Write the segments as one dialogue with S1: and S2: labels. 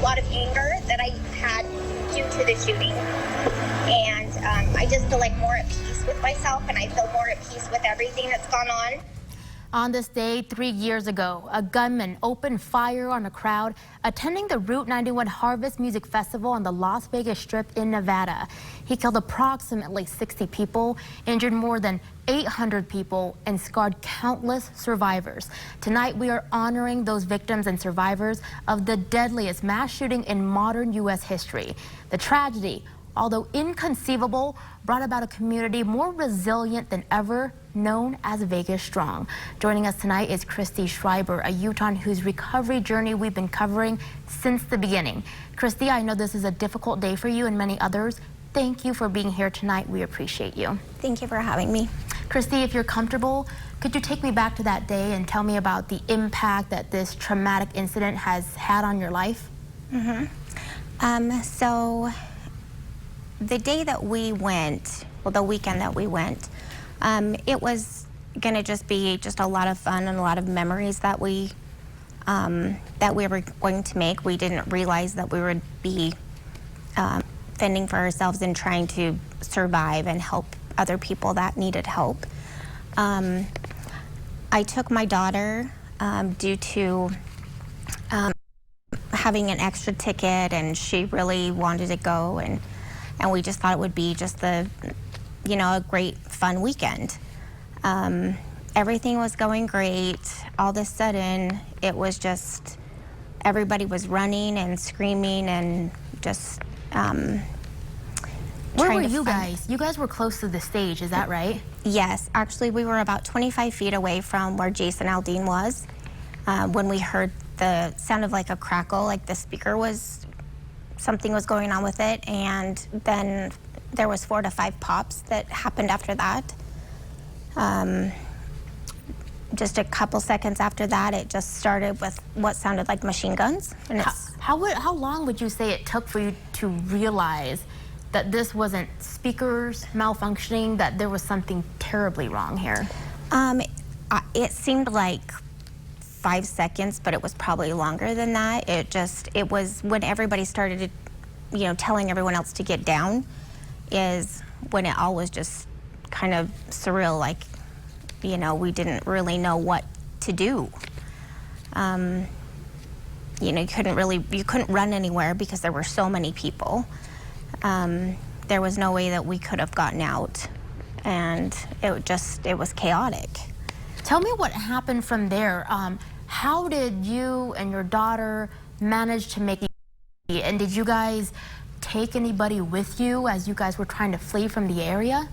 S1: lot of anger that I had due to the shooting. And I just feel like more at peace with myself, and I feel more at peace with everything that's gone on.
S2: On this day 3 years ago, a gunman opened fire on a crowd attending the Route 91 Harvest Music Festival on the Las Vegas Strip in Nevada. He killed approximately 60 people, injured more than 800 people, and scarred countless survivors. Tonight, we are honoring those victims and survivors of the deadliest mass shooting in modern U.S. history. The tragedy, although inconceivable, brought about a community more resilient than ever, known as Vegas Strong. Joining us tonight is Christy Schreiber, a Utahn whose recovery journey we've been covering since the beginning. Christy, I know this is a difficult day for you and many others. Thank you for being here tonight. We appreciate you.
S3: Thank you for having me.
S2: Christy, if you're comfortable, could you take me back to that day and tell me about the impact that this traumatic incident has had on your life?
S3: So the day that we went, well, the weekend that we went, it was going to just be a lot of fun and a lot of memories that we were going to make. We didn't realize that we would be fending for ourselves and trying to survive and help other people that needed help. I took my daughter due to having an extra ticket, and she really wanted to go, and we just thought it would be just a great fun weekend. Everything was going great. All of a sudden, it was just everybody was running and screaming and just
S2: Where were you guys? You guys were close to the stage, is that right?
S3: Yes, actually we were about 25 feet away from where Jason Aldean was when we heard the sound of like a crackle, like the speaker was, something was going on with it, and then there was 4 to 5 pops that happened after that. Just a couple seconds after that, it just started with what sounded like machine guns. And
S2: how long would you say it took for you to realize that this wasn't speakers malfunctioning, that there was something terribly wrong here?
S3: It seemed like 5 seconds, but it was probably longer than that. It was when everybody started, telling everyone else to get down, is when it all was just kind of surreal, like, we didn't really know what to do. You couldn't run anywhere because there were so many people. There was no way that we could have gotten out, and it was chaotic.
S2: Tell me what happened from there. How did you and your daughter manage to make it, and did you guys take anybody with you as you guys were trying to flee from the area?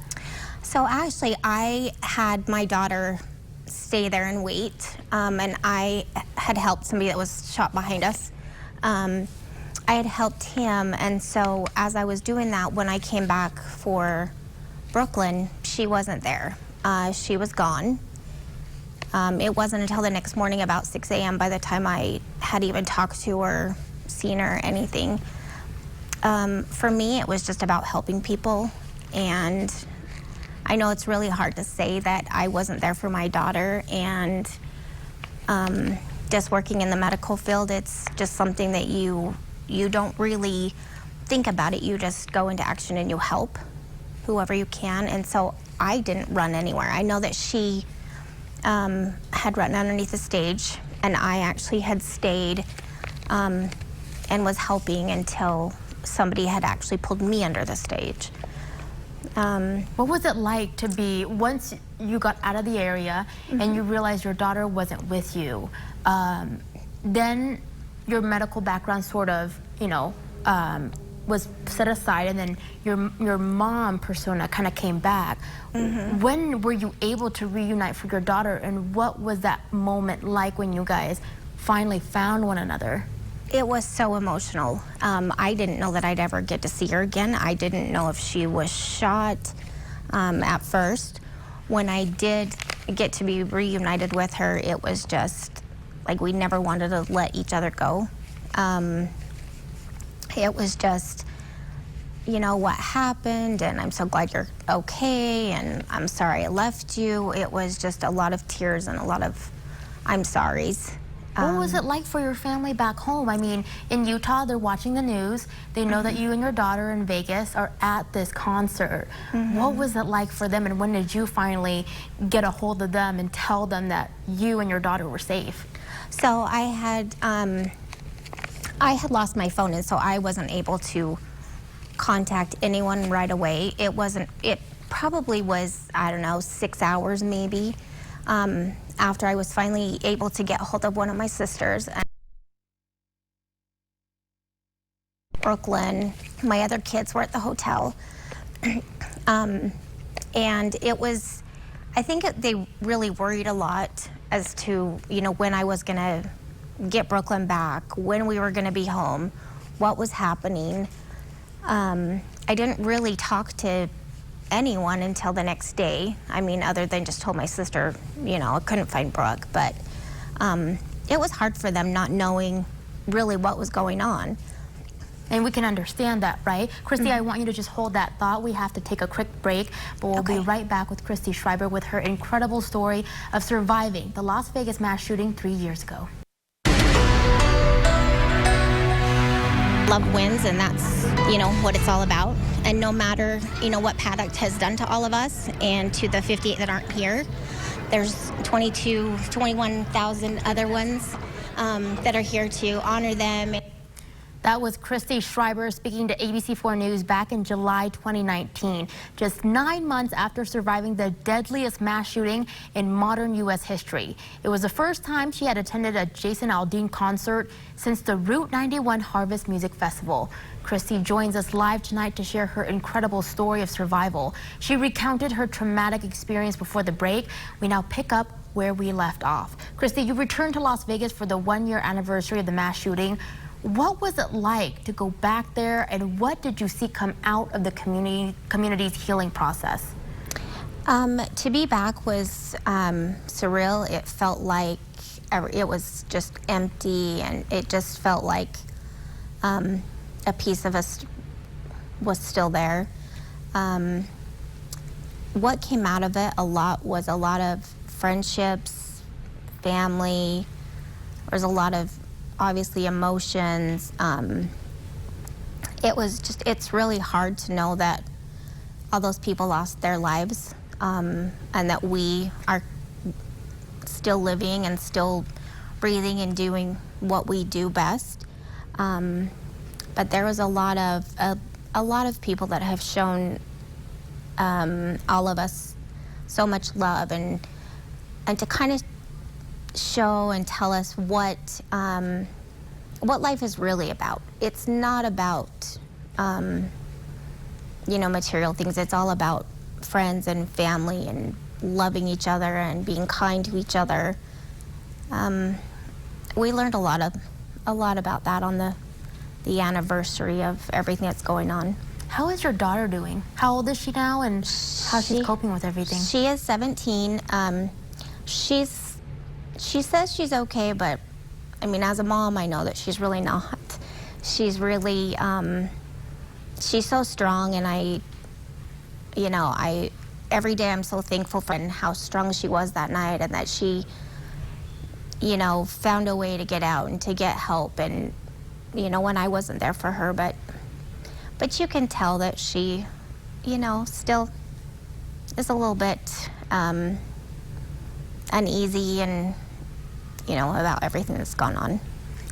S3: So actually, I had my daughter stay there and wait, and I had helped somebody that was shot behind us. I had helped him, and so as I was doing that, when I came back for Brooklyn, she wasn't there. She was gone. It wasn't until the next morning about 6 a.m. by the time I had even talked to her, seen her, anything. For me, it was just about helping people, and I know it's really hard to say that I wasn't there for my daughter, and just working in the medical field, it's just something that you don't really think about it. You just go into action and you help whoever you can, and so I didn't run anywhere. I know that she had run underneath the stage, and I actually had stayed and was helping until somebody had actually pulled me under the stage.
S2: What was it like to be, once you got out of the area and you realized your daughter wasn't with you, then your medical background sort of, was set aside, and then your mom persona kind of came back. When were you able to reunite for your daughter, and what was that moment like when you guys finally found one another?
S3: It was so emotional. I didn't know that I'd ever get to see her again. I didn't know if she was shot at first. When I did get to be reunited with her, it was just like we never wanted to let each other go. It was just, what happened, and I'm so glad you're okay, and I'm sorry I left you. It was just a lot of tears and a lot of I'm sorries.
S2: What was it like for your family back home? I mean, in Utah, they're watching the news. They know that you and your daughter in Vegas are at this concert. What was it like for them, and when did you finally get a hold of them and tell them that you and your daughter were safe?
S3: So I had lost my phone, and so I wasn't able to contact anyone right away. It probably was, I don't know, 6 hours maybe, after I was finally able to get a hold of one of my sisters. Brooklyn, my other kids were at the hotel. And it was, I think they really worried a lot as to, you know, when I was gonna get Brooklyn back, when we were gonna be home, what was happening. I didn't really talk to anyone until the next day. I mean, other than just told my sister, you know, I couldn't find Brooke, but it was hard for them not knowing really what was going on.
S2: And we can understand that, right? Christy, I want you to just hold that thought. We have to take a quick break, but we'll be right back with Christy Schreiber with her incredible story of surviving the Las Vegas mass shooting 3 years ago.
S3: Love wins, and that's, you know, what it's all about. And no matter, you know, what Paddock has done to all of us and to the 58 that aren't here, there's 21,000 other ones that are here to honor them.
S2: That was Christy Schreiber speaking to ABC4 News back in July 2019, just 9 months after surviving the deadliest mass shooting in modern U.S. history. It was the first time she had attended a Jason Aldean concert since the Route 91 Harvest Music Festival. Christy joins us live tonight to share her incredible story of survival. She recounted her traumatic experience before the break. We now pick up where we left off. Christy, you returned to Las Vegas for the 1-year anniversary of the mass shooting. What was it like to go back there, and what did you see come out of the community's healing process?
S3: To be back was surreal. It felt like it was just empty, and it just felt like a piece of us was still there. What came out of it was a lot of friendships, family. There's a lot of obviously emotions. It's really hard to know that all those people lost their lives, and that we are still living and still breathing and doing what we do best. But there was a lot of people that have shown all of us so much love, and to kind of show and tell us what life is really about. It's not about you know, material things. It's all about friends and family and loving each other and being kind to each other. We learned a lot about that on the anniversary of everything that's going on.
S2: How is your daughter doing? How old is she now, and how she's coping with everything?
S3: She is 17. She says she's okay, but I mean, as a mom, I know that she's really not. She's really, she's so strong, and every day I'm so thankful for how strong she was that night, and that she, you know, found a way to get out and to get help, and, you know, when I wasn't there for her, but you can tell that she, you know, still is a little bit uneasy, and, you know, about everything that's gone on.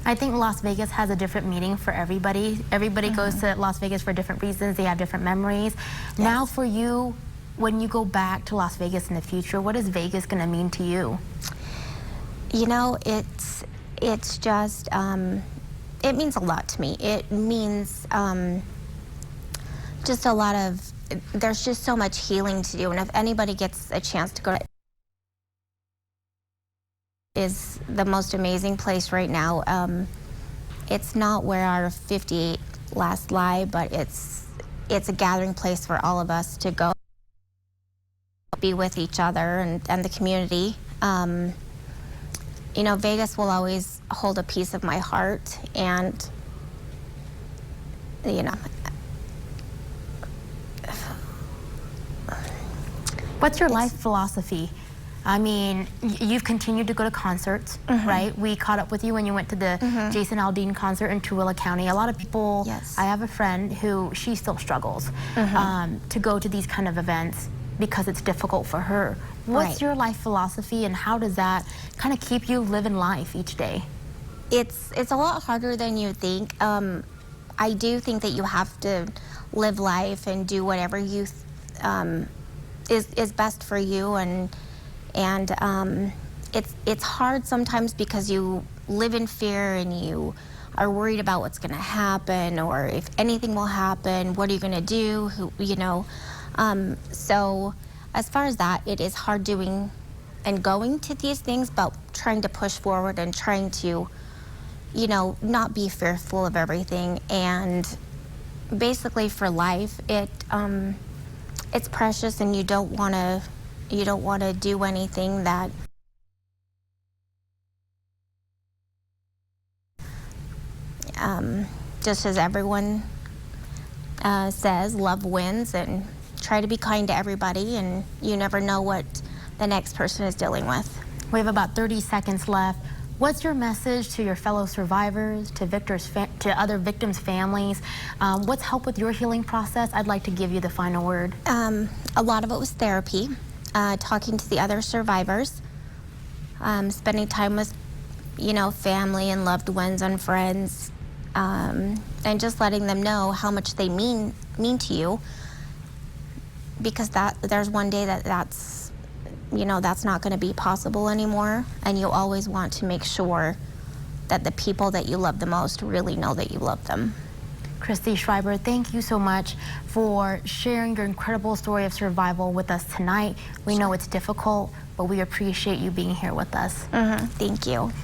S2: I think Las Vegas has a different meaning for everybody. Everybody goes to Las Vegas for different reasons. They have different memories. Yes. Now for you, when you go back to Las Vegas in the future, what is Vegas going to mean to you?
S3: You know, it's just, it means a lot to me. It means just a lot of, there's just so much healing to do, and if anybody gets a chance to go to, is the most amazing place right now. It's not where our 58 last lie, but it's a gathering place for all of us to go, be with each other and the community. You know, Vegas will always hold a piece of my heart, and, you know.
S2: What's your life philosophy? I mean, you've continued to go to concerts, right? We caught up with you when you went to the Jason Aldean concert in Tooele County. A lot of people,
S3: Yes.
S2: I have a friend who she still struggles to go to these kind of events because it's difficult for her. What's
S3: Right.
S2: your life philosophy, and how does that kind of keep you living life each day?
S3: It's a lot harder than you think. I do think that you have to live life and do whatever you is best for you, and it's hard sometimes because you live in fear and you are worried about what's going to happen, or if anything will happen, what are you going to do? So as far as that, it is hard doing and going to these things, but trying to push forward and trying to, not be fearful of everything. And basically for life, it's precious, and you don't want to do anything that just as everyone says, love wins, and try to be kind to everybody, and you never know what the next person is dealing with.
S2: We have about 30 seconds left. What's your message to your fellow survivors, to other victims' families? What's helped with your healing process? I'd like to give you the final word.
S3: A lot of it was therapy, talking to the other survivors, spending time with, family and loved ones and friends, and just letting them know how much they mean to you, because there's one day that's not going to be possible anymore, and you always want to make sure that the people that you love the most really know that you love them.
S2: Christy Schreiber, thank you so much for sharing your incredible story of survival with us tonight. We know it's difficult, but we appreciate you being here with us.
S3: Thank you.